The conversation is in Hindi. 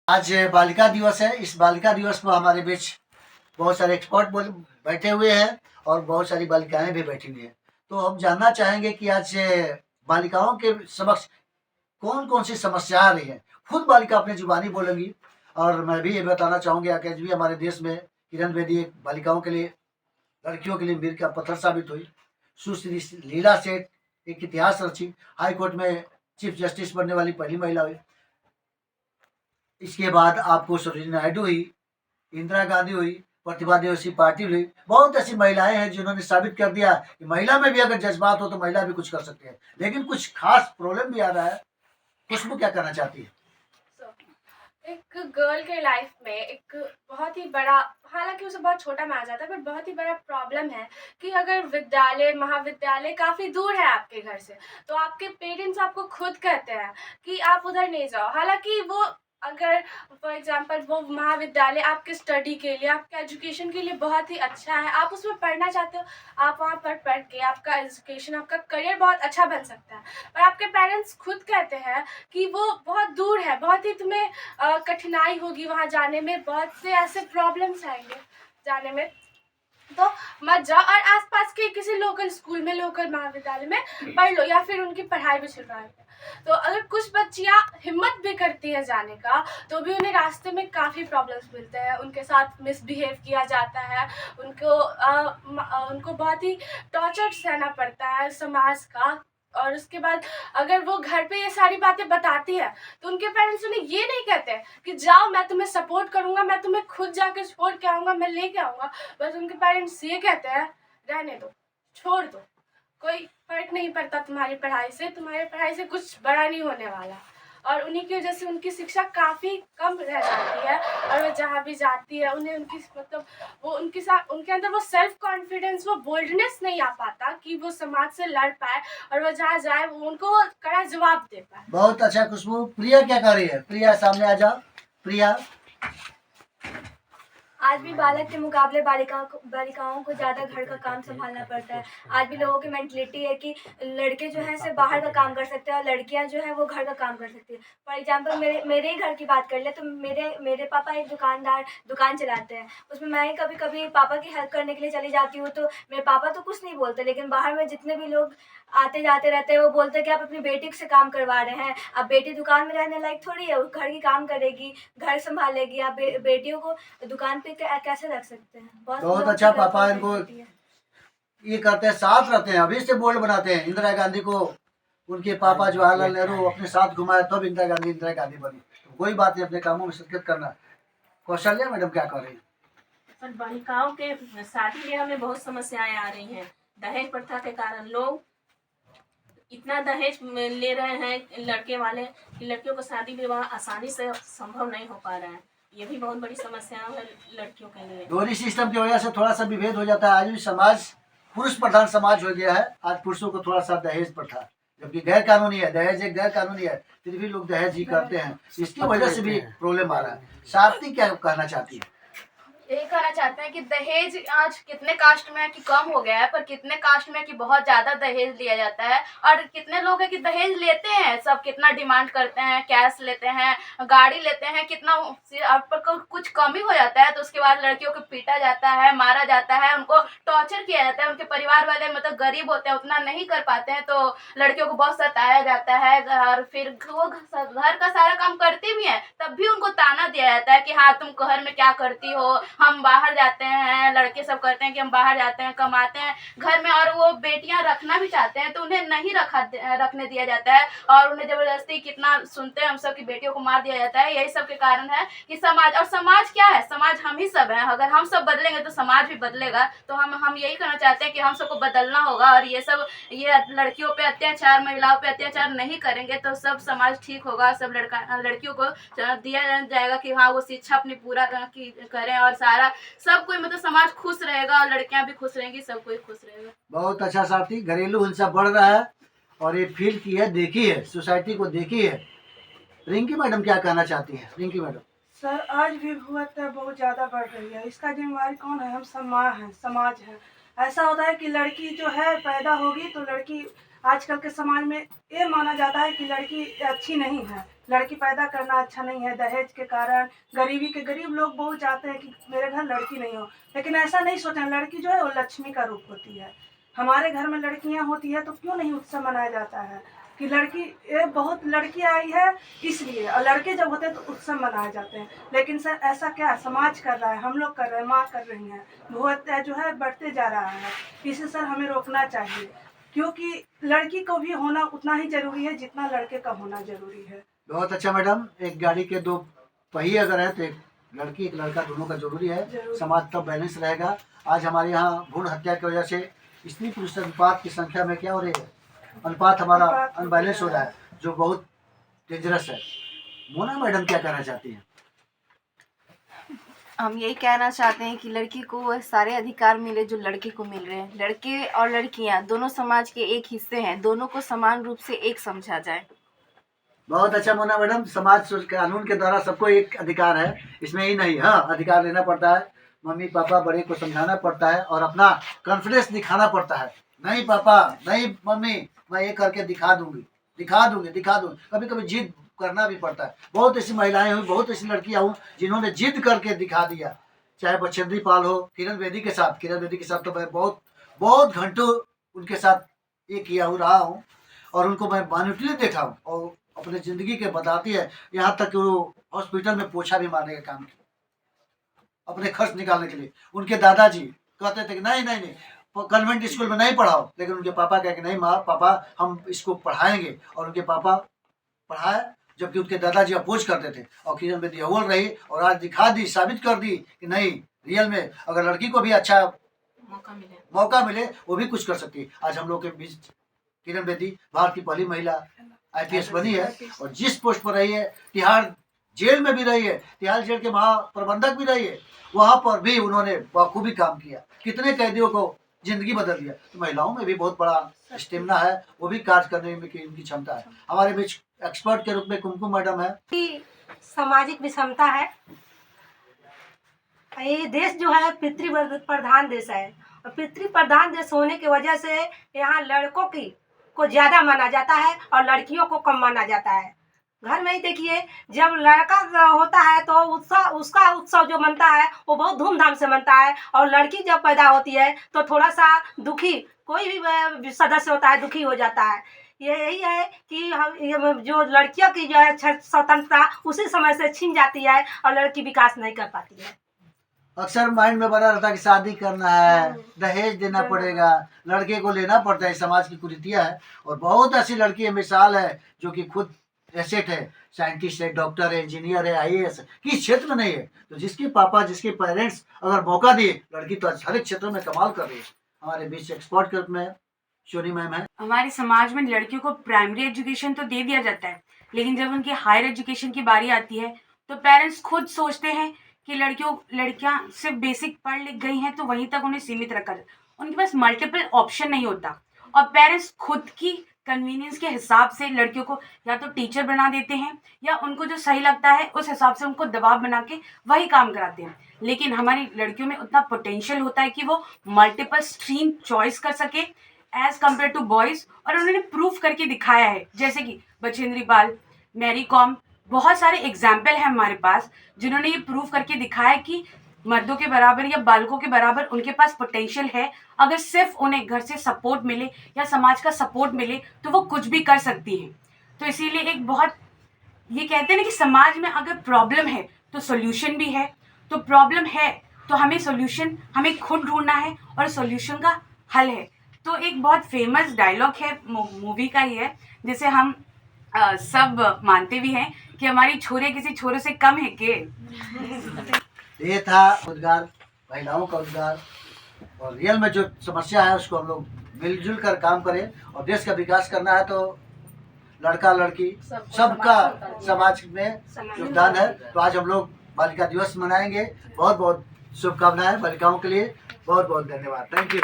आज बालिका दिवस है। इस बालिका दिवस पर हमारे बीच बहुत सारे एक्सपर्ट बैठे हुए हैं और बहुत सारी बालिकाएं भी बैठी हुई हैं। तो हम जानना चाहेंगे कि आज बालिकाओं के समक्ष कौन कौन सी समस्या आ रही है। खुद बालिका अपनी जुबानी बोलेंगी और मैं भी ये बताना चाहूँगी कि आज भी हमारे देश में किरण बेदी एक बालिकाओं के लिए, लड़कियों के लिए मील का पत्थर साबित हुई। सुश्री लीला सेठ एक इतिहास रची, हाई कोर्ट में चीफ जस्टिस बनने वाली पहली महिला हुई। इसके बाद आपको सरोजिनी नायडू हुई, इंदिरा गांधी हुई, प्रतिभा देवसी पाटिल हुई। बहुत ऐसी महिलाएं हैं जिन्होंने साबित कर दिया कि महिला में भी अगर जज्बात हो तो महिला भी कुछ कर सकती है। लेकिन कुछ खास प्रॉब्लम भी आ रहा है। खुशबू क्या करना चाहती है? एक गर्ल के लाइफ में एक बहुत ही बड़ा, हालांकि उसे बहुत छोटा माना जाता है, पर बहुत ही बड़ा प्रॉब्लम है कि अगर विद्यालय महाविद्यालय काफ़ी दूर है आपके घर से, तो आपके पेरेंट्स आपको खुद कहते हैं कि आप उधर नहीं जाओ। हालांकि वो, अगर फॉर एग्जांपल वो महाविद्यालय आपके स्टडी के लिए, आपके एजुकेशन के लिए बहुत ही अच्छा है, आप उसमें पढ़ना चाहते हो, आप वहाँ पर पढ़ के आपका एजुकेशन, आपका करियर बहुत अच्छा बन सकता है। पर आपके पेरेंट्स खुद कहते हैं कि वो बहुत दूर है, बहुत ही तुम्हें कठिनाई होगी वहाँ जाने में, बहुत से ऐसे प्रॉब्लम्स आएंगे जाने में, तो मत जाओ और आसपास के किसी लोकल स्कूल में, लोकल महाविद्यालय में पढ़ लो, या फिर उनकी पढ़ाई भी छुड़वा लो। तो अगर कुछ बच्चियाँ हिम्मत भी करती हैं जाने का, तो भी उन्हें रास्ते में काफ़ी प्रॉब्लम्स मिलते हैं, उनके साथ मिसबिहेव किया जाता है, उनको बहुत ही टॉर्चर सहना पड़ता है समाज का। और उसके बाद अगर वो घर पे ये सारी बातें बताती है, तो उनके पेरेंट्स उन्हें ये नहीं कहते कि जाओ मैं तुम्हें सपोर्ट करूँगा, मैं तुम्हें खुद जाके छोड़ के आऊँगा, मैं लेके आऊँगा। बस उनके पेरेंट्स ये कहते हैं, रहने दो, छोड़ दो, कोई फ़र्क नहीं पड़ता तुम्हारी पढ़ाई से, तुम्हारी पढ़ाई से कुछ बड़ा नहीं होने वाला। और उन्हीं की वजह से उनकी शिक्षा काफ़ी कम रह जाती है, और वो जहाँ भी जाती है उन्हें उनकी मतलब वो उनके साथ, उनके अंदर वो सेल्फ कॉन्फिडेंस, वो बोल्डनेस नहीं आ पाता कि वो समाज से लड़ पाए और वो जहाँ जाए वो उनको कड़ा जवाब दे पाए। बहुत अच्छा खुशबू। प्रिया क्या कर रही है? प्रिया सामने आ जाओ। प्रिया, आज भी बालक के मुकाबले बालिकाओं को ज़्यादा घर का काम संभालना पड़ता है। आज भी लोगों की मेंटलिटी है कि लड़के जो हैं सिर्फ बाहर का काम कर सकते हैं और लड़कियां जो हैं वो घर का काम कर सकती है। फॉर एग्जांपल मेरे ही घर की बात कर ले तो मेरे पापा एक दुकान चलाते हैं। उसमें मैं ही कभी कभी पापा की हेल्प करने के लिए चली जाती हूँ, तो मेरे पापा तो कुछ नहीं बोलते, लेकिन बाहर में जितने भी लोग आते जाते रहते हैं वो बोलते हैं कि आप अपनी बेटी से काम करवा रहे हैं। अब बेटी दुकान में रहने लायक थोड़ी है, वो घर की काम करेगी, घर संभालेगी। आप बेटियों को दुकान पे कैसे रख सकते हैं? बहुत अच्छा। पापा इनको ये करते हैं, साथ रहते हैं, अभी से बोल्ड बनाते हैं। इंदिरा गांधी को उनके पापा जवाहरलाल नेहरू अपने साथ घुमाए, तब इंदिरा गांधी बनी। तो कोई बात नहीं, अपने कामों में शिरकत करना। कौशल्या मैडम क्या कर रही है? पर बालिकाओं के शादी ब्याह में बहुत समस्याएं आ रही हैं। दहेज प्रथा के कारण लोग इतना दहेज ले रहे हैं लड़के वाले कि लड़कियों को शादी विवाह आसानी से संभव नहीं हो पा रहा है। ये भी बहुत बड़ी समस्या है लड़कियों के लिए। दोहरी सिस्टम की वजह से थोड़ा सा विभेद हो जाता है। आज भी समाज पुरुष प्रधान समाज हो गया है। आज पुरुषों को थोड़ा सा दहेज प्रथा, जबकि गैर कानूनी है, दहेज एक गैर कानूनी है, फिर भी लोग दहेज ही करते हैं। इसकी वजह से भी प्रॉब्लम आ रहा है। सार्थी क्या कहना चाहती है? यही कहना चाहते हैं कि दहेज आज कितने कास्ट में है कि कम हो गया है, पर कितने कास्ट में है कि बहुत ज़्यादा दहेज लिया जाता है। और कितने लोग हैं कि दहेज लेते हैं, सब कितना डिमांड करते हैं, कैश लेते हैं, गाड़ी लेते हैं, कितना पर कुछ कमी हो जाता है तो उसके बाद लड़कियों को पीटा जाता है, मारा जाता है, उनको टॉर्चर किया जाता है। उनके परिवार वाले मतलब गरीब होते हैं, उतना नहीं कर पाते हैं, तो लड़कियों को बहुत सताया जाता है। और फिर वो घर का सारा काम करती भी हैं, तब भी उनको ताना दिया जाता है कि हाँ तुम घर में क्या करती हो, हम बाहर जाते हैं। लड़के सब कहते हैं कि हम बाहर जाते हैं, कमाते हैं घर में, और वो बेटियां रखना भी चाहते हैं तो उन्हें नहीं रखने दिया जाता है, और उन्हें ज़बरदस्ती कितना सुनते हैं हम सब की बेटियों को मार दिया जाता है। यही सब के कारण है कि समाज, और समाज क्या है, समाज हम ही सब हैं। अगर हम सब बदलेंगे तो समाज भी बदलेगा। तो हम यही कहना चाहते हैं कि हम सबको बदलना होगा, और ये लड़कियों पे अत्याचार, महिलाओं पे अत्याचार नहीं करेंगे तो सब समाज ठीक होगा। सब लड़कियों को दिया जाएगा कि हाँ वो शिक्षा अपनी पूरा करें, और सारा सब कोई मतलब समाज खुश रहेगा, और लड़कियां भी खुश रहेंगी, सब कोई खुश रहेगा। बहुत अच्छा साथी। घरेलू हिंसा बढ़ रहा है और ये फील की है, देखी है, सोसाइटी को देखी है। रिंकी मैडम क्या कहना चाहती है? रिंकी मैडम। सर, आज भी भुआता बहुत ज़्यादा बढ़ रही है। इसका जिम्मेवार कौन है? हम समाज हैं। ऐसा होता है कि लड़की जो है पैदा होगी तो लड़की आजकल के समाज में ये माना जाता है कि लड़की अच्छी नहीं है, लड़की पैदा करना अच्छा नहीं है। दहेज के कारण गरीब लोग बहुत चाहते हैं कि मेरे घर लड़की नहीं हो, लेकिन ऐसा नहीं सोचना, लड़की जो है वो लक्ष्मी का रूप होती है। हमारे घर में लड़कियां होती है तो क्यों नहीं उत्सव मनाया जाता है कि लड़की, ये बहुत लड़की आई है इसलिए, और लड़के जब होते हैं तो उत्सव मनाए जाते हैं। लेकिन सर ऐसा क्या समाज कर रहा है, हम लोग कर रहे हैं, माँ कर रही हैं, भू हत्या जो है बढ़ते जा रहा है। इसे सर हमें रोकना चाहिए, क्योंकि लड़की को भी होना उतना ही जरूरी है जितना लड़के का होना जरूरी है। बहुत अच्छा मैडम, एक गाड़ी के दो पहिए अगर है तो एक लड़की एक लड़का दोनों का जरूरी है, जरूरी। समाज तब बैलेंस रहेगा। आज हमारे यहाँ भ्रूण हत्या की वजह से स्त्री पुरुष अनुपात की संख्या में क्या हो रही है, अनुपात हमारा अनबैलेंस हो रहा है, जो बहुत डेंजरस है। मोना मैडम क्या कहना चाहती हैं? हम यही कहना चाहते हैं कि लड़की को वह सारे अधिकार मिले जो लड़के को मिल रहे हैं। लड़के और लड़कियां दोनों समाज के एक हिस्से हैं, दोनों को समान रूप से एक समझा जाए। बहुत अच्छा मोना मैडम, समाज कानून के द्वारा सबको एक अधिकार है, इसमें ही नहीं, हाँ अधिकार लेना पड़ता है, मम्मी पापा बड़े को समझाना पड़ता है और अपना कॉन्फिडेंस दिखाना पड़ता है। नहीं पापा, नहीं मम्मी, मैं ये करके दिखा दूंगी। कभी कभी जिद करना भी पड़ता है। बहुत ऐसी महिलाएं हुई, बहुत ऐसी लड़कियां हुई जिन्होंने जिद करके दिखा दिया। चाहे बछेंद्री पाल हो, किरण बेदी के साथ तो मैं बहुत घंटों उनके साथ ये किया हूँ, रहा हूँ, और उनको मैं मानिटरी देखा हूँ और अपने ज़िंदगी के बताती है। यहाँ तक कि वो हॉस्पिटल में पोछा भी मारने का काम किया अपने खर्च निकालने के लिए। उनके दादाजी कहते थे कि नहीं कन्वेंट स्कूल में नहीं पढ़ाओ, लेकिन उनके पापा कहे कि नहीं माँ पापा हम इसको पढ़ाएंगे, और उनके पापा पढ़ाए, जबकि उनके दादाजी अपोज करते थे। और किरण बेदी अव्वल रही और आज दिखा दी, साबित कर दी कि नहीं, रियल में अगर लड़की को भी अच्छा मौका मिले वो भी कुछ कर सकती है। आज हम लोग के बीच किरण बेदी भारत की पहली महिला IPS बनी है, और जिस पोस्ट पर रही है, तिहाड़ जेल में भी रही है, तिहाड़ जेल के महाप्रबंधक भी रही है, वहाँ पर भी उन्होंने बखूबी काम किया, कितने कैदियों को जिंदगी बदल दिया। तो महिलाओं में भी बहुत बड़ा स्टेमिना है, वो भी कार्य करने में की इनकी क्षमता है। हमारे बीच एक्सपर्ट के रूप में कुमकुम मैडम है। सामाजिक विषमता है। ये देश जो है पितृ प्रधान देश है, और पितृ प्रधान देश होने की वजह से यहाँ लड़कों को ज़्यादा माना जाता है और लड़कियों को कम माना जाता है। घर में ही देखिए, जब लड़का होता है तो उसका उत्सव जो मनता है वो बहुत धूमधाम से मनता है, और लड़की जब पैदा होती है तो थोड़ा सा दुखी, कोई भी सदस्य होता है दुखी हो जाता है। यही है कि हम जो लड़कियों की जो है स्वतंत्रता उसी समय से छीन जाती है और लड़की विकास नहीं कर पाती है। अक्सर माइंड में बना रहता है कि शादी करना है, दहेज देना पड़ेगा, लड़के को लेना पड़ता है, समाज की कुरीतियाँ है। और बहुत ऐसी लड़की मिसाल है जो कि खुद एसेट है, साइंटिस्ट है, डॉक्टर है, इंजीनियर है, IAS किस क्षेत्र में नहीं है, तो जिसके पापा जिसके पेरेंट्स अगर मौका दिए, लड़की तो हर एक क्षेत्र में कमाल कर रही है। हमारे बीच एक्सपर्ट के रूप में शोनी मैम है। हमारे समाज में लड़कियों को प्राइमरी एजुकेशन तो दे दिया जाता है, लेकिन जब उनकी हायर एजुकेशन की बारी आती है तो पेरेंट्स खुद सोचते हैं कि लड़कियां सिर्फ बेसिक पढ़ लिख गई हैं तो वहीं तक उन्हें सीमित रखा जाए। उनके पास मल्टीपल ऑप्शन नहीं होता, और पेरेंट्स खुद की कन्वीनियंस के हिसाब से लड़कियों को या तो टीचर बना देते हैं, या उनको जो सही लगता है उस हिसाब से उनको दबाव बना के वही काम कराते हैं। लेकिन हमारी लड़कियों में उतना पोटेंशियल होता है कि वो मल्टीपल स्ट्रीम चॉइस कर सके एज कम्पेयर टू बॉयज़, और उन्होंने प्रूव करके दिखाया है। जैसे कि बछेंद्री पाल, मैरी कॉम, बहुत सारे एग्जाम्पल हैं हमारे पास जिन्होंने ये प्रूव करके दिखाया कि मर्दों के बराबर या बालकों के बराबर उनके पास पोटेंशियल है। अगर सिर्फ उन्हें घर से सपोर्ट मिले या समाज का सपोर्ट मिले तो वो कुछ भी कर सकती हैं। तो इसीलिए एक बहुत, ये कहते हैं ना कि समाज में अगर प्रॉब्लम है तो सॉल्यूशन भी है, तो प्रॉब्लम है तो हमें सॉल्यूशन हमें खुद ढूंढना है और सॉल्यूशन का हल है। तो एक बहुत फेमस डायलॉग है मूवी का ही है, जिसे हम सब मानते भी हैं कि हमारी छोरे किसी छोरे से कम है के। ये था रोजगार, महिलाओं का रोजगार, और रियल में जो समस्या है उसको हम लोग मिलजुल कर काम करें, और देश का विकास करना है तो लड़का लड़की सबका समाज में योगदान है। तो आज हम लोग बालिका दिवस मनाएंगे। बहुत बहुत शुभकामनाएं बालिकाओं के लिए। बहुत बहुत धन्यवाद। Thank you.